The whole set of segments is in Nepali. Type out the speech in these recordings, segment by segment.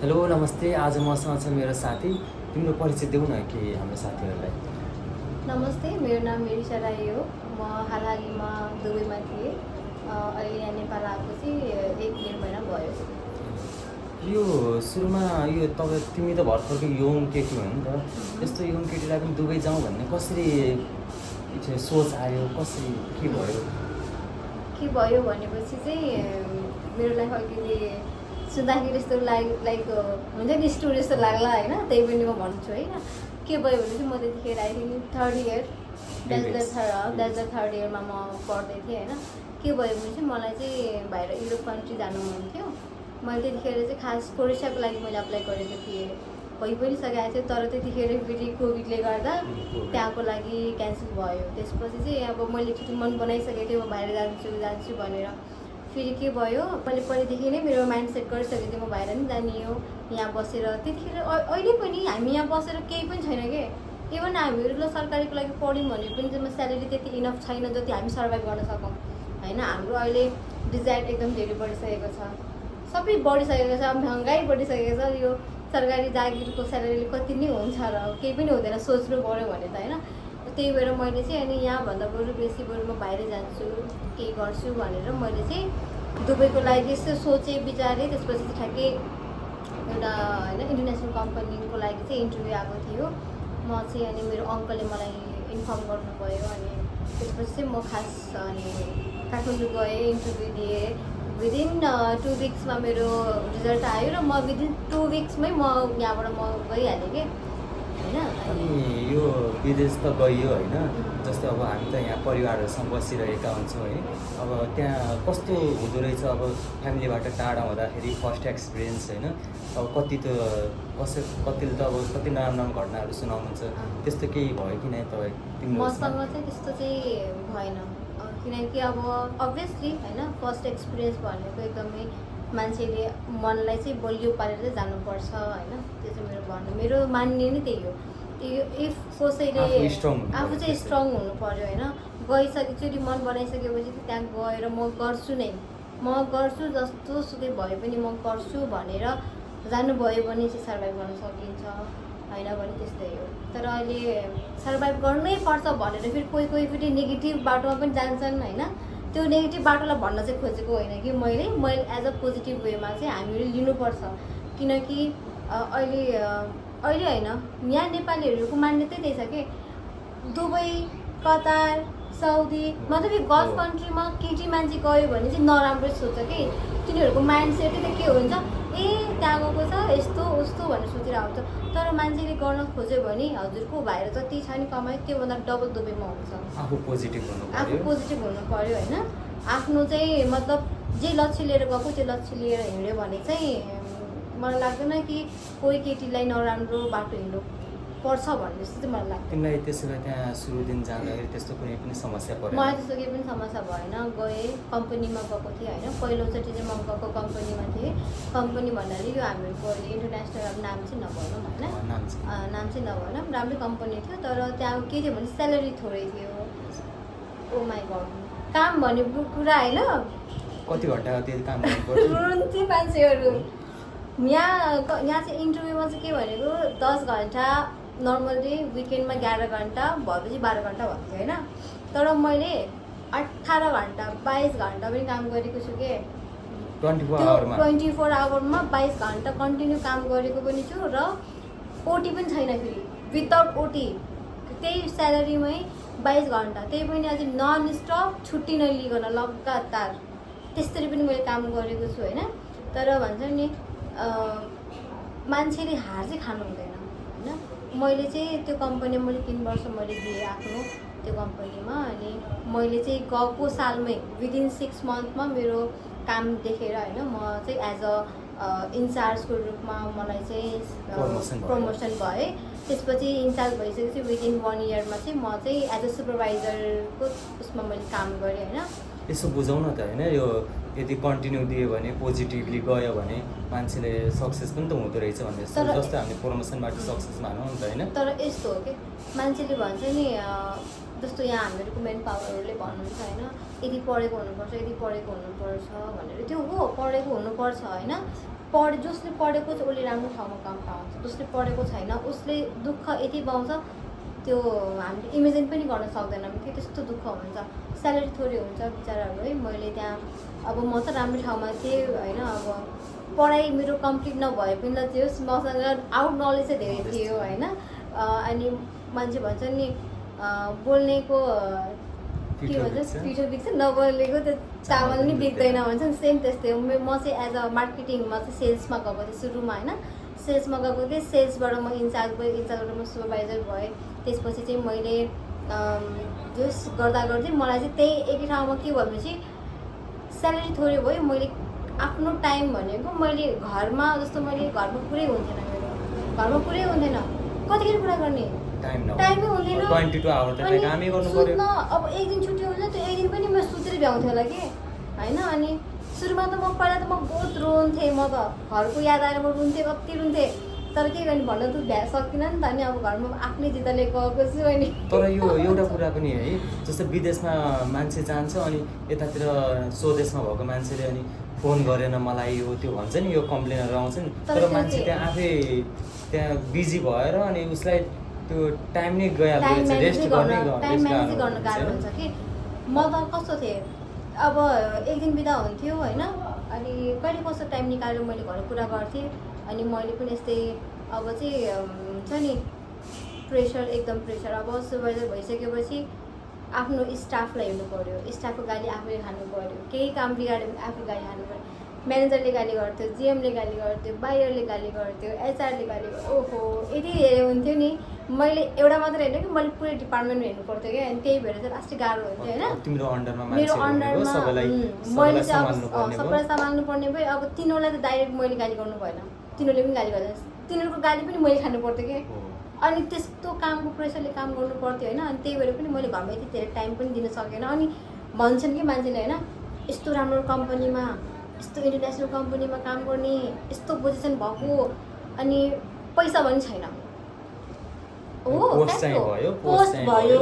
हेलो नमस्ते। आज मसँग छ मेरो साथी। तिम्रो परिचय देऊ न कि हाम्रो साथीहरूलाई। नमस्ते, मेरो नाम मेरिसा राई हो। म हालहालीमा दुबईमा थिएँ। अहिले यहाँ नेपाल आएको चाहिँ 1-1.5 महिना भयो। यो सुरुमा यो तिमी त भर्खरको यङ केटी हो नि त। यस्तो यङ केटीलाई पनि दुबई जाउँ भन्ने कसरी सोच आयो, कसरी के भयो? के भयो भनेपछि चाहिँ मेरो लाइफ अलिकति सुन्दाखेरि यस्तो लाइक हुन्छ नि स्टोरी जस्तो लाग्ला होइन, त्यही पनि म भन्छु होइन। के भयो भने चाहिँ म त्यतिखेर I think third year third इयरमा म पढ्दै थिएँ होइन। के भयो भने चाहिँ मलाई चाहिँ बाहिर युरोप कन्ट्री जानु मन थियो। मैले त्यतिखेर चाहिँ खास क्रोएसियाको लागि मैले अप्लाई गरेको थिएँ, भइ पनि सकेको थियो। तर त्यतिखेर फेरि कोभिडले गर्दा त्यहाँको लागि क्यान्सल भयो। त्यसपछि चाहिँ अब मैले एकचोटि मन बनाइसकेको थिएँ म बाहिर जान्छु भनेर। फेरि के भयो, मैले पहिलेदेखि नै मेरो माइन्ड सेट गरिसकेको थिएँ म बाहिर नि जाने हो। यहाँ बसेर त्यतिखेर अहिले पनि हामी यहाँ बसेर केही पनि छैन कि। इभन हामीहरू ल सरकारीको लागि पढ्यौँ भने पनि चाहिँ स्यालेरी त्यति इनफ छैन जति हामी सर्भाइभ गर्न सकौँ होइन। हाम्रो अहिले डिजायर एकदम धेरै बढिसकेको छ, सबै बढिसकेको छ, महँगाइ बढिसकेको छ। यो सरकारी जागिरको स्यालेरीले कति नै हुन्छ र केही पनि हुँदैन सोच्नु पऱ्यो भने त होइन। त्यही भएर मैले चाहिँ अनि यहाँभन्दा बरु म बाहिर जान्छु केही गर्छु भनेर मैले चाहिँ दुबईको लागि यसो सोचेँ विचारेँ। त्यसपछि चाहिँ ठ्याक्कै एउटा होइन इन्टरनेसनल कम्पनीको लागि चाहिँ इन्टरभ्यू आएको थियो। म चाहिँ अनि मेरो अङ्कलले मलाई इन्फर्म गर्नुभयो। अनि त्यसपछि चाहिँ म खास अनि काठमाडौँ गएँ, इन्टरभ्यू दिएँ। विदिन 2 विक्समा मेरो रिजल्ट आयो र म विदिन 2 विक्समै म यहाँबाट म गइहालेँ कि होइन। अनि यो विदेश त गइयो होइन, जस्तै अब हामी त यहाँ परिवारहरूसँग बसिरहेका हुन्छौँ है। अब त्यहाँ कस्तो हुँदो रहेछ अब फ्यामिलीबाट टाढा हुँदाखेरि फर्स्ट एक्सपिरियन्स होइन। अब कतिले त अब कति नराम्रो घटनाहरू सुनाउनुहुन्छ, त्यस्तो केही भयो कि नै तपाईँ मसँग चाहिँ त्यस्तो चाहिँ भएन। किनकि अब अभियसली होइन फर्स्ट एक्सपिरियन्स भनेको एकदमै मान्छेले मनलाई चाहिँ बलियो पारेर चाहिँ जानुपर्छ होइन। त्यो चाहिँ मेरो मान्ने नै त्यही हो। त्यो इफ कसैले आफू चाहिँ स्ट्रङ हुनु पऱ्यो होइन। एकचोटि मन बनाइसकेपछि त्यहाँ गएर म गर्छु जस्तो सुकै भए पनि म गर्छु भनेर जानुभयो भने चाहिँ सर्भाइभ गर्न सकिन्छ, होइन भने त्यस्तै हो। तर अहिले सर्भाइभ गर्नै पर्छ भनेर फेरि कोही फेरि नेगेटिभ बाटोमा पनि जान्छन् होइन। त्यो नेगेटिभ बाटोलाई भन्न चाहिँ खोजेको होइन कि मैले एज अ पोजिटिभ वेमा चाहिँ हामीले लिनुपर्छ। किनकि अहिले होइन यहाँ नेपालीहरूको मान्यता त्यही छ कि दुबई, कतार, साउदी मतलब यो गल्फ कन्ट्रीमा केटी मान्छे गयो भने चाहिँ नराम्रो सोच्छ कि। तिनीहरूको माइन्ड सेटै त के हुन्छ, ए त्यहाँ गएको छ यस्तो उस्तो भनेर सोचिरहेको हुन्छ। तर मान्छेले गर्न खोज्यो भने हजुरको भाइर जति छ नि कमाइ त्योभन्दा डबल दुबईमा हुन्छ। आफू पोजिटिभ हुनु पऱ्यो होइन। आफ्नो चाहिँ मतलब जे लक्ष्य लिएर गएको त्यो लक्ष्य लिएर हिँड्यो भने चाहिँ मलाई लाग्दैन कि कोही केटीलाई नराम्रो बाटो हिँड्नु पर्छ भन्ने जस्तो चाहिँ मलाई लाग्छ। तिमीलाई त्यसो भए त्यहाँ सुरु दिन जाँदाखेरि त्यस्तो कुनै पनि समस्या परेन? मलाई त्यस्तो केही पनि समस्या भएन। गएँ, कम्पनीमा गएको थिएँ होइन। पहिलोचोटि चाहिँ म गएको कम्पनीमा थिएँ। कम्पनी भन्नाले यो हामीहरूको इन्टरनेसनल अब नाम चाहिँ नभनौँ होइन, नाम चाहिँ नभनौँ, राम्रै कम्पनी थियो। तर त्यहाँ के थियो भने स्यालेरी थोरै थियो। ओ माई गड, काम भन्ने कुरा होइन। कति घन्टा त्यो काम गर्नुपर्छ? रुन्थे मान्छेहरू। यहाँ चाहिँ इन्टरभ्यूमा चाहिँ के भनेको 10 घन्टा नर्मल डे, विकेन्डमा 11 घन्टा भएपछि 12 घन्टा भएको थियो होइन। तर मैले 18 घन्टा 22 घन्टा पनि काम गरेको छु कि। 24 आवरमा 22 घन्टा कन्टिन्यू काम गरेको पनि छु र ओटी पनि छैन फेरि, विदाउट ओटी त्यही स्यालेरीमै 22 घन्टा, त्यही पनि अझै नन स्टप छुट्टी नलिकन लगातार त्यसरी पनि मैले काम गरेको छु होइन। तर भन्छ नि मान्छेले हार चाहिँ खानु हुँदैन होइन। मैले चाहिँ त्यो कम्पनीमा मैले 3 वर्ष मैले दिएँ आफ्नो त्यो कम्पनीमा। अनि मैले चाहिँ गएको सालमै विदिन 6 मन्थमा मेरो काम देखेर होइन म चाहिँ एज अ इन्चार्जको रूपमा मलाई चाहिँ प्रमोसन भएँ। त्यसपछि इन्चार्ज भइसकेपछि विदिन 1 इयरमा चाहिँ म चाहिँ एज अ सुपरभाइजरको उसमा मैले काम गरेँ होइन। यसो बुझाउन त होइन, यो यदि कन्टिन्यू दियो भने पोजिटिभली गयो भने मान्छेले सक्सेस पनि त हुँदो रहेछ भन्ने जस्तो हामीले प्रमोसनबाट सक्सेस मानौँ नि त होइन। तर यस्तो हो कि मान्छेले भन्छ नि जस्तो यहाँ हामीहरूको मेन पावरहरूले भन्नुहुन्छ होइन, यदि पढेको हुनुपर्छ भनेर। त्यो हो, पढेको हुनुपर्छ होइन। जसले पढेको छ उसले राम्रो ठाउँमा काम पाउँछ, जसले पढेको छैन उसले दुःख यति पाउँछ त्यो हामीले इमेजिन पनि गर्न सक्दैनौँ कि त्यस्तो दुःख हुन्छ। स्यालेरी थोरै हुन्छ बिचराहरू है। मैले त्यहाँ अब म त राम्रो ठाउँमा थिएँ होइन, अब पढाइ मेरो कम्प्लिट नभए पनि त त्यो मसँग आउट नलेज चाहिँ धेरै थियो होइन। अनि मान्छे भन्छ नि बोल्नेको के भन्छ पिठो बिग्छ, नबोलेको त्यो चामल नि बिग्दैन भन्छ नि, सेम त्यस्तै हो। म चाहिँ एज अ मार्केटिङमा चाहिँ सेल्समा गएको थिएँ सुरुमा होइन, सेल्समा गएको थिएँ। सेल्सबाट म इन्चार्ज भएँ, इन्चार्जबाट म सुपरभाइजर भएँ। त्यसपछि चाहिँ मैले जस गर्दा गर्दै मलाई चाहिँ त्यही एकै ठाउँमा के भएपछि स्यालेरी थोरै भयो। मैले आफ्नो टाइम भनेको मैले घरमा जस्तो मैले घरमा पुरै हुन्थेन, मेरो घरमा पुरै हुन्थेन, कतिखेर कुरा गर्ने टाइमै हुँदैन। 22 आवर त कामै गर्नु पर्यो। अब एक दिन छुट्टी हुन्छ त्यो एक दिन पनि म सुतेर भ्याउँथेँ होला कि होइन। अनि सुरुमा त म पहिला त म बहुत रुन्थेँ, म त घरको याद आएर म रुन्थेँ, कति रुन्थेँ। तर के गर्ने भन्न त भ्या सक्दिनँ नि त। अनि अब घरमा आफ्नै जितले गएको छु अनि। तर यो एउटा कुरा पनि है, जस्तो विदेशमा मान्छे जान्छ अनि यतातिर स्वदेशमा भएको मान्छेले अनि फोन गरेन मलाई यो त्यो भन्छ नि, यो कम्प्लेनहरू आउँछ नि। तर मान्छे त्यहाँ आफै त्यहाँ बिजी भएर अनि उसलाई त्यो टाइम नै गइहाल्छ, रेस्ट टाइम म्यानेज गर्न गाह्रो हुन्छ कि। म त कस्तो थिएँ अब एक दिन बिदा हुन्थ्यो होइन, अनि कहिले कस्तो टाइम निकालेर मैले घर कुरा गर्थेँ। अनि मैले पनि यस्तै अब चाहिँ हुन्छ नि प्रेसर, एकदम प्रेसर। अब सुपरभाइजर भइसकेपछि आफ्नो स्टाफलाई हेर्नु पऱ्यो, स्टाफको गाली आफूले खानु पऱ्यो, केही काम बिगाड्यो भने आफू गाली खानु पऱ्यो। म्यानेजरले गाली गर्थ्यो, जिएमले गाली गर्थ्यो, बाहिरले गाली गर्थ्यो, एचआरले गाली गर्थ्यो। ओहो यति धेरै हुन्थ्यो नि। मैले एउटा मात्र हेर्नु कि मैले पुरै डिपार्टमेन्ट हेर्नु पर्थ्यो क्या। अनि त्यही भएर चाहिँ लास्टै गाह्रो हुन्थ्यो होइन। मेरो अन्डरमा मैले चाहिँ अब सबैलाई सम्हाल्नु पर्ने भयो। अब तिनीहरूलाई त डाइरेक्ट मैले गाली गर्नु भएन, तिनीहरूले पनि गाली गर्दैन, तिनीहरूको गाली पनि मैले खानु पर्थ्यो कि। अनि त्यस्तो कामको प्रेसरले काम गर्नु पर्थ्यो होइन। अनि त्यही भएर पनि मैले घरमा यति धेरै टाइम पनि दिन सकेन। अनि भन्छन् कि मान्छेले होइन, यस्तो राम्रो कम्पनीमा, यस्तो इन्टरनेसनल कम्पनीमा काम गर्ने, यस्तो पोजिसन भएको, अनि पैसा पनि छैन। पोस्ट भयो,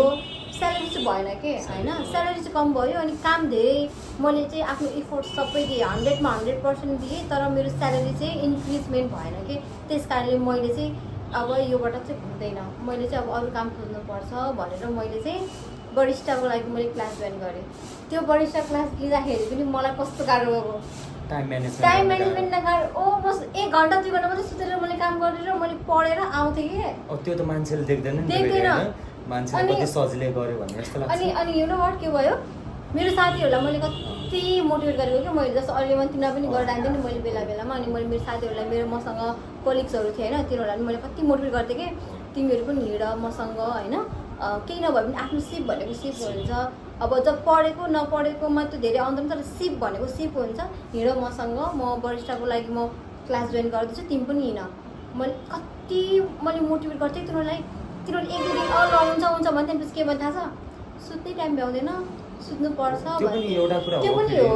स्यालेरी चाहिँ भएन कि होइन, स्यालेरी चाहिँ कम भयो। अनि काम धेरै, मैले चाहिँ आफ्नो इफोर्ट सबै दिएँ, 100मा 100% दिएँ, तर मेरो स्यालेरी चाहिँ इन्क्रिजमेन्ट भएन कि। त्यस कारणले मैले चाहिँ अब योबाट चाहिँ हुँदैन, मैले चाहिँ अब अरू काम खोज्नुपर्छ भनेर मैले चाहिँ बरिस्टाको लागि मैले क्लास जोइन गरेँ। त्यो बरिस्टा क्लास लिँदाखेरि पनि मलाई कस्तो गाह्रो भएको, टाइम म्यानेजमेन्ट नगाह्रो। बस 1 घन्टा 2 घन्टा मात्रै सुतेर मैले काम गरेर मैले पढेर आउँथेँ कि। त्यो त मान्छेले देख्दैन। अनि यु नो व्हाट के भयो, मेरो साथीहरूलाई मैले कति मोटिभेट गरेको कि मैले। जस्तो अहिले मैले तिनीहरू पनि गरेर आउँथेँ नि मैले बेला बेलामा। अनि मैले मेरो साथीहरूलाई, मेरो मसँग कोलिग्सहरू थिएँ होइन, तिनीहरूलाई पनि मैले कति मोटिभेट गर्थेँ कि तिमीहरू पनि हिँड मसँग होइन, केही नभए पनि आफ्नो सिप भनेको सिप हुन्छ। अब जब पढेको नपढेकोमा त्यो धेरै अन्तर, तर सिप भनेको सिप हुन्छ। हिँड मसँग, म बरिस्टाको लागि म क्लास जोइन गर्दैछु, तिमी पनि हिँड। मैले कति मोटिभेट गर्थेँ तिनीहरूलाई। तिनीहरूले 1-2 दिन हुन्छ हुन्छ भन्थ्यो। त्यसपछि के भन्छ थाहा छ, सुत्नै टाइम भ्याउँदैन, सुत्नुपर्छ। त्यो पनि हो,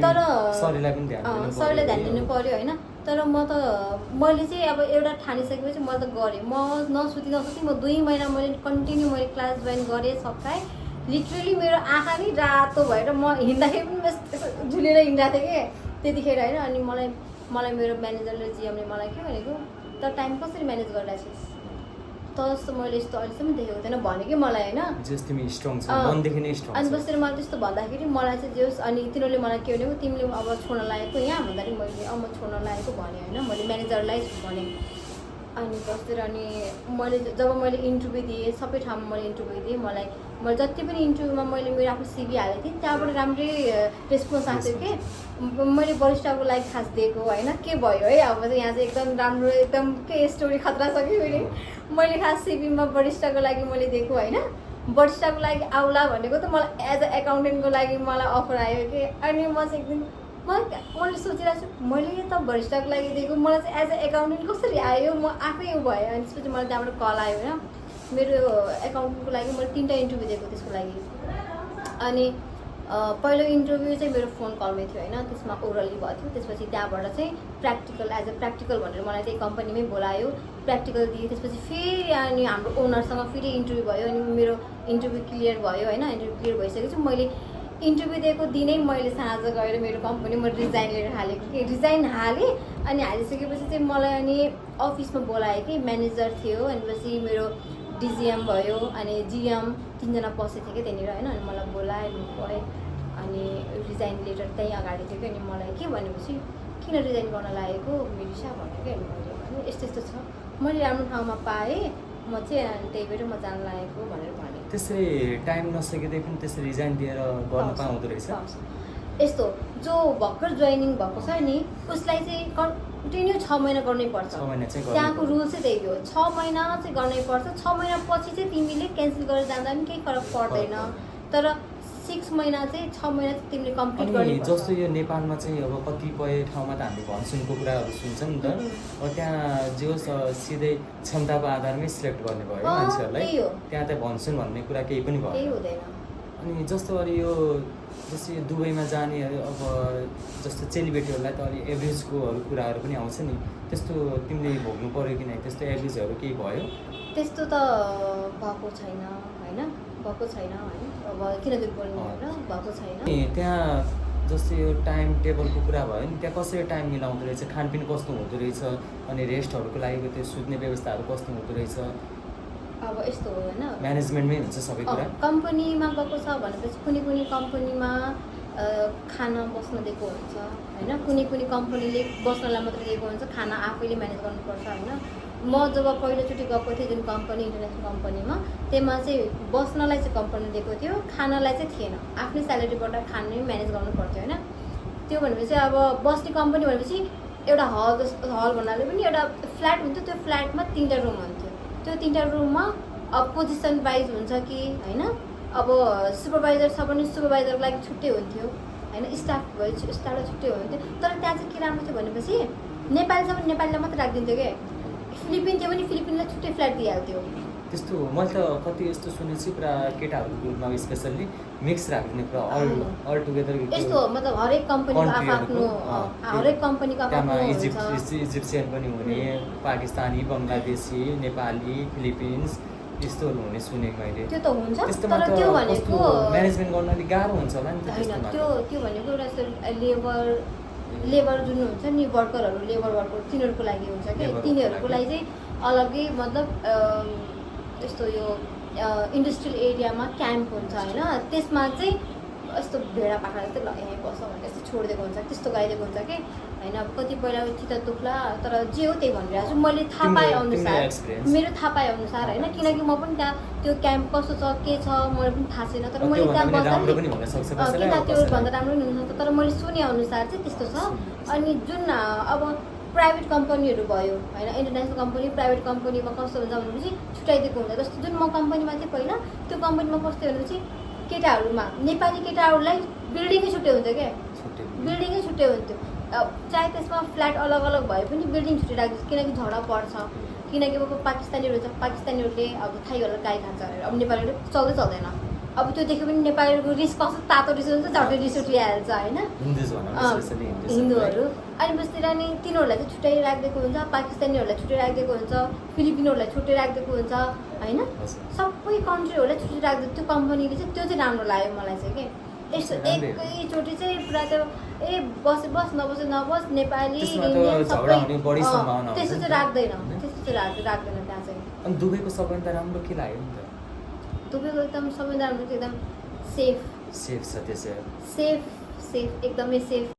तर शरीरलाई ध्यान दिनु पऱ्यो होइन। तर मैले चाहिँ अब एउटा ठानिसकेपछि मैले त गरेँ। म नसुती म 2 महिना मैले कन्टिन्यू मैले क्लास जोइन गरेँ, सकाएँ। लिटरली मेरो आँखा नि रातो भएर म हिँड्दाखेरि पनि झुलेर हिँडिरहेको थिएँ कि त्यतिखेर होइन। अनि मलाई मेरो म्यानेजरले, जिएमले मलाई के भनेको, त टाइम कसरी म्यानेज गरिरहेको छिस्, त जस्तो मैले यस्तो अहिलेसम्म देखेको थिएन भने कि मलाई होइन। अनि बसेर मलाई त्यस्तो भन्दाखेरि मलाई चाहिँ जोस्। अनि तिनीहरूले मलाई के भनेको, तिमीले अब छोड्न लागेको यहाँ भन्दाखेरि मैले म छोड्न लागेको भने होइन, मैले म्यानेजरलाई भने। अनि बसेर अनि मैले जब मैले इन्टरभ्यू दिएँ, सबै ठाउँमा मैले इन्टरभ्यू दिएँ। मैले जति पनि इन्टरभ्यूमा मैले मेरो आफ्नो सिभी हालेको थिएँ, त्यहाँबाट राम्रै रेस्पोन्स आएको थियो कि। मैले बरिस्टाको लागि खास दिएको होइन, के भयो है अब चाहिँ यहाँ चाहिँ एकदम राम्रो, एकदम के स्टोरी खतरा छ कि फेरि। मैले खास सिभीमा बरिस्टाको लागि मैले दिएको होइन, बरिस्टाको लागि आउला भनेको त मलाई एज अ एकाउन्टेन्टको लागि मलाई अफर आयो कि। अनि म चाहिँ एकदम मैले सोचिरहेको छु, मैले त बरिस्टाको लागि दिएको, मलाई चाहिँ एज अ एकाउन्टेन्ट कसरी आयो, म आफै भयो। अनि त्यसपछि मलाई त्यहाँबाट कल आयो होइन, मेरो एकाउन्टेन्टको लागि मैले 3टा इन्टरभ्यू दिएको त्यसको लागि। अनि पहिलो इन्टरभ्यू चाहिँ मेरो फोन कलमै थियो होइन, त्यसमा ओरली भएको थियो। त्यसपछि त्यहाँबाट चाहिँ प्र्याक्टिकल, एज अ प्र्याक्टिकल भनेर मलाई त्यही कम्पनीमै बोलायो, प्र्याक्टिकल दिएँ। त्यसपछि फेरि अनि हाम्रो ओनरसँग फेरि इन्टरभ्यू भयो। अनि मेरो इन्टरभ्यू क्लियर भयो होइन। इन्टरभ्यू क्लियर भइसकेपछि मैले इन्टरभ्यू दिएको दिनै मैले साँझ गएर मेरो कम्पनीमा रिजाइन लिएर हालेको कि रिजाइन हालेँ अनि हालिसकेपछि चाहिँ मलाई अनि अफिसमा बोलायो कि म्यानेजर थियो भनेपछि मेरो डिजिएम भयो अनि जिएम 3 जना पसेको थियो कि त्यहाँनिर होइन अनि मलाई बोलायो गएँ अनि रिजाइन लेटर त्यहीँ अगाडि थियो कि अनि मलाई के भनेपछि किन रिजाइन गर्न लागेको मिरिसा भन्यो कि अनि मैले भने यस्तो यस्तो छ मैले राम्रो ठाउँमा पाएँ म चाहिँ अनि त्यही भएर म जान लागेको भनेर भने त्यसरी टाइम नसकिँदै पनि त्यसरी रिजाइन दिएर गर्न पाउँदो रहेछ यस्तो जो भर्खर जोइनिङ भएको छ नि उसलाई चाहिँ कन्टिन्यू 6 महिना गर्नै पर्छ 6 महिना चाहिँ त्यहाँको रुल चाहिँ त्यही हो 6 महिना चाहिँ गर्नै पर्छ 6 महिना पछि चाहिँ तिमीले क्यान्सल गरेर जाँदा पनि केही फरक पर्दैन तर 6 महिना चाहिँ 6 महिना चाहिँ तिमीले कम्प्लिट अनि गर्नुपर्छ जस्तो यो नेपालमा चाहिँ अब कतिपय ठाउँमा त हामीले भनसुनको कुराहरू सुन्छौँ नि त अब त्यहाँ जे होस् सिधै क्षमताको आधारमै सिलेक्ट गर्ने भयो मान्छेहरूलाई त्यही हो त्यहाँ त भन्छन् भन्ने कुरा केही पनि केही भयो हुँदैन अनि जस्तो अहिले यो जस्तै दुबईमा जाने अब जस्तो चेलीबेटीहरूलाई त अलि एभरेजकोहरू कुराहरू पनि आउँछ नि त्यस्तो तिमीले भोग्नु पऱ्यो कि नै त्यस्तो एभरेजहरू केही भयो त्यस्तो त भएको छैन होइन भएको छैन होइन अब किन दुःख बोल्नु होइन भएको छैन अनि त्यहाँ जस्तै यो टाइम टेबलको कुरा भयो नि त्यहाँ कसरी टाइम मिलाउँदो रहेछ खानपिन कस्तो हुँदो रहेछ अनि रेस्टहरूको लागि त्यो सुत्ने व्यवस्थाहरू कस्तो हुँदो रहेछ अब यस्तो हो होइन म्यानेजमेन्टमै हुन्छ सबै कुरा कम्पनीमा गएको छ भनेपछि कुनै कुनै कम्पनीमा खाना बस्न दिएको हुन्छ होइन कुनै कम्पनीले बस्नलाई मात्रै दिएको हुन्छ खाना आफैले म्यानेज गर्नुपर्छ होइन म जब पहिलोचोटि गएको थिएँ जुन कम्पनी इन्टरनेसनल कम्पनीमा त्यसमा चाहिँ बस्नलाई चाहिँ कम्पनी दिएको थियो खानालाई चाहिँ थिएन आफ्नै स्यालेरीबाट खाने म्यानेज गर्नु पर्थ्यो होइन त्यो भनेपछि अब बस्ने कम्पनी भनेपछि एउटा हल जस्तो हल भन्नाले पनि एउटा फ्ल्याट हुन्थ्यो त्यो फ्ल्याटमा 3टा रुम हुन्थ्यो त्यो 3टा रुममा अब पोजिसन वाइज हुन्छ कि होइन अब सुपरभाइजर छ भने सुपरभाइजरको लागि छुट्टै हुन्थ्यो होइन स्टाफ भयो स्टाफलाई छुट्टै हुन्थ्यो तर त्यहाँ चाहिँ के राम्रो थियो भनेपछि नेपाली छ भने नेपालीलाई मात्रै राखिदिन्थ्यो क्या फिलिपिन थियो भने फिलिपिनलाई छुट्टै फ्ल्याट दिइहाल्थ्यो त्यस्तो मैले त कति यस्तो सुनेको छु पुरा केटाहरूको ग्रुपमा स्पेसल्ली मिक्स राख्ने पुरा अल टुगेदर यस्तो मतलब हरेक कम्पनीको आफ्नो हरेक कम्पनीको त्यहाँमा आफ्नो इजिप्सियन पनि हुने पाकिस्तानी बङ्गलादेशी नेपाली फिलिपिन्स यस्तोहरू हुने सुनेको मैले त्यो त हुन्छ त्यस्तोमा तर त त्यो कस्तो भनेको म्यानेजमेन्ट गर्न अलिक गाह्रो हुन्छ होला नि त होइन त्यस्तोमा त्यो भनेको एउटा यस्तो लेबर जुन हुन्छ नि वर्करहरू लेबर वर्कर तिनीहरूको लागि हुन्छ कि लेबर तिनीहरूको लागि। लागि चाहिँ अलग्गै मतलब यस्तो यो इन्डस्ट्रियल एरियामा क्याम्प हुन्छ होइन त्यसमा चाहिँ यस्तो भेडा पाखा जस्तै ल यहीँ बस भनेर यस्तो छोडिदिएको हुन्छ त्यस्तो गराइदिएको हुन्छ कि होइन अब कतिपय चित्त दुख्ला तर जे हो त्यही भनिरहेको छु मैले थाहा पाएँ अनुसार मेरो थाहा पाएँ अनुसार होइन किनकि म पनि त्यहाँ त्यो क्याम्प कस्तो छ के छ मलाई पनि थाहा छैन तर मैले त्यहाँ राम्रो पनि हुन सक्छ बस्दा कसैलाई किन त्यो भन्दा राम्रो पनि हुनसक्छ तर मैले सुने अनुसार चाहिँ त्यस्तो छ अनि जुन अब प्राइभेट कम्पनीहरू भयो होइन इन्टरनेसनल कम्पनी प्राइभेट कम्पनीमा कस्तो हुन्छ भनेपछि छुट्याइदिएको हुन्छ जस्तो जुन म कम्पनीमा थिएँ पहिला त्यो कम्पनीमा कस्तो भनेपछि केटाहरूमा नेपाली केटाहरूलाई बिल्डिङै छुट्टै हुन्छ क्या बिल्डिङै छुट्टै हुन्थ्यो चाहे त्यसमा फ्ल्याट अलग अलग भए पनि बिल्डिङ छुट्टै राख्छ किनकि झगडा पर्छ किनकि अब पाकिस्तानीहरू हुन्छ पाकिस्तानीहरूले अब थाहै होला गाई खान्छ भनेर अब नेपालीहरू चल्दैन अब त्यो देख्यो भने नेपालीहरूको रिस कस्तो तातो रिस हुन्छ झट्टै रिस उठिहाल्छ होइन हिन्दूहरू अनि बस्तिर नि तिनीहरूलाई चाहिँ छुट्टै राखिदिएको हुन्छ पाकिस्तानीहरूलाई छुट्टै राखिदिएको हुन्छ फिलिपिनोहरूलाई छुट्टै राखिदिएको हुन्छ होइन सबै कन्ट्रीहरूलाई छुट्टै राखिदिएको त्यो कम्पनीले चाहिँ त्यो चाहिँ राम्रो लाग्यो मलाई चाहिँ के यस्तो एकैचोटि चाहिँ पुरा त्यो बस नबस नेपाली इन्डियन सबै त्यस्तो चाहिँ राख्दैन राख्दैन त्यहाँ चाहिँ अनि दुबईको सबैभन्दा राम्रो के लाग्यो नि त दुबईको एकदम सबैभन्दा राम्रो चाहिँ एकदम सेफ सेफ छ त्यसै सेफ एकदमै सेफ